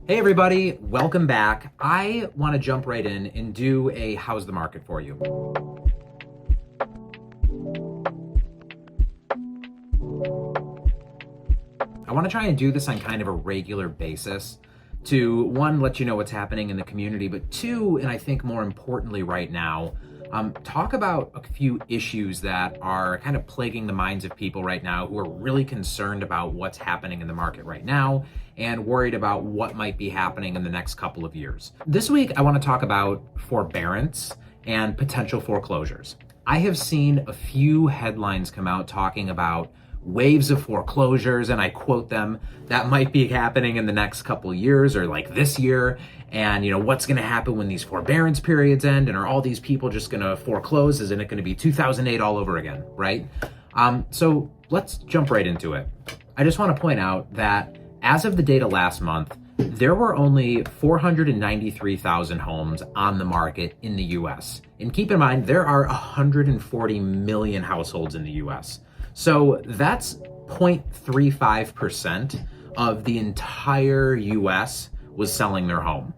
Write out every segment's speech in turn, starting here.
Hey everybody, welcome back. I want to jump right in and do a how's the market for you. I want to try and do this on kind of a regular basis to, one, let you know what's happening in the community, but two, and I think more importantly right now, talk about a few issues that are kind of plaguing the minds of people right now who are really concerned about what's happening in the market right now and worried about what might be happening in the next couple of years. This week, I want to talk about forbearance and potential foreclosures. I have seen a few headlines come out talking about waves of foreclosures, and I quote them, that might be happening in the next couple of years or like this year. And what's going to happen when these forbearance periods end, and are all these people just going to foreclose? Isn't it going to be 2008 all over again, right? So let's jump right into it. I just want to point out that as of the data last month, there were only 493,000 homes on the market in the US. And keep in mind, there are 140 million households in the US. So that's 0.35% of the entire US was selling their home.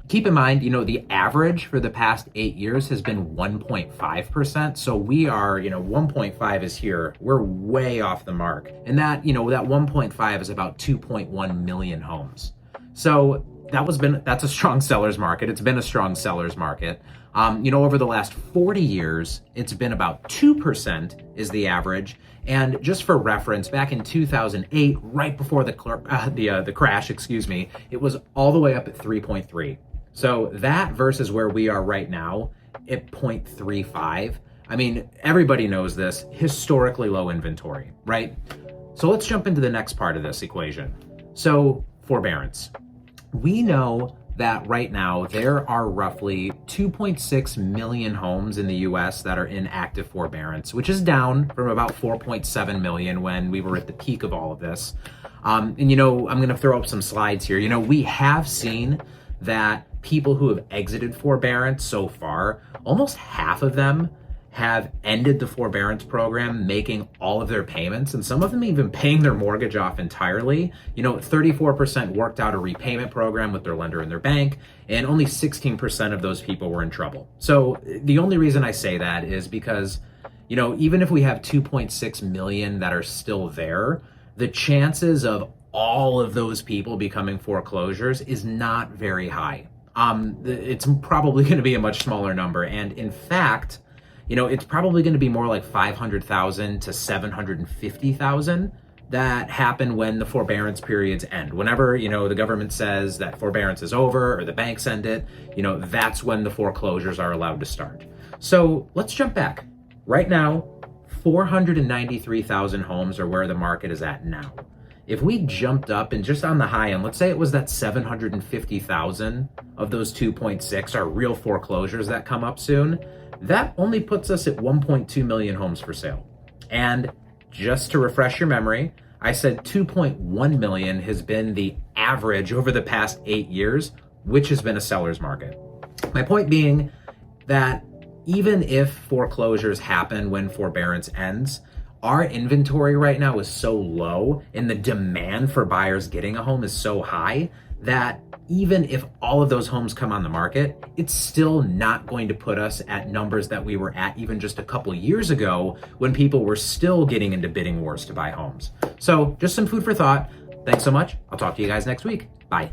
Keep in mind, the average for the past 8 years has been 1.5%. So we are, 1.5 is here. We're way off the mark. And that 1.5 is about 2.1 million homes. So that's a strong seller's market. It's been a strong seller's market. Over the last 40 years, it's been about 2% is the average. And just for reference, back in 2008, right before the crash, it was all the way up at 3.3. So that versus where we are right now at 0.35. I mean, everybody knows this, historically low inventory, right? So let's jump into the next part of this equation. So forbearance. We know that right now there are roughly 2.6 million homes in the US that are in active forbearance, which is down from about 4.7 million when we were at the peak of all of this. I'm going to throw up some slides here. We have seen that people who have exited forbearance so far, almost half of them have ended the forbearance program, making all of their payments, and some of them even paying their mortgage off entirely. 34% worked out a repayment program with their lender and their bank, and only 16% of those people were in trouble. So the only reason I say that is because, even if we have 2.6 million that are still there, the chances of all of those people becoming foreclosures is not very high. It's probably going to be a much smaller number. And in fact, it's probably going to be more like 500,000 to 750,000 that happen when the forbearance periods end. Whenever, the government says that forbearance is over or the banks end it, that's when the foreclosures are allowed to start. So let's jump back. Right now, 493,000 homes are where the market is at now. If we jumped up and just on the high end, let's say it was that 750,000 of those 2.6 are real foreclosures that come up soon, that only puts us at 1.2 million homes for sale. And just to refresh your memory, I said 2.1 million has been the average over the past 8 years, which has been a seller's market. My point being that even if foreclosures happen when forbearance ends, our inventory right now is so low and the demand for buyers getting a home is so high that even if all of those homes come on the market, it's still not going to put us at numbers that we were at even just a couple years ago when people were still getting into bidding wars to buy homes. So just some food for thought. Thanks so much. I'll talk to you guys next week. Bye.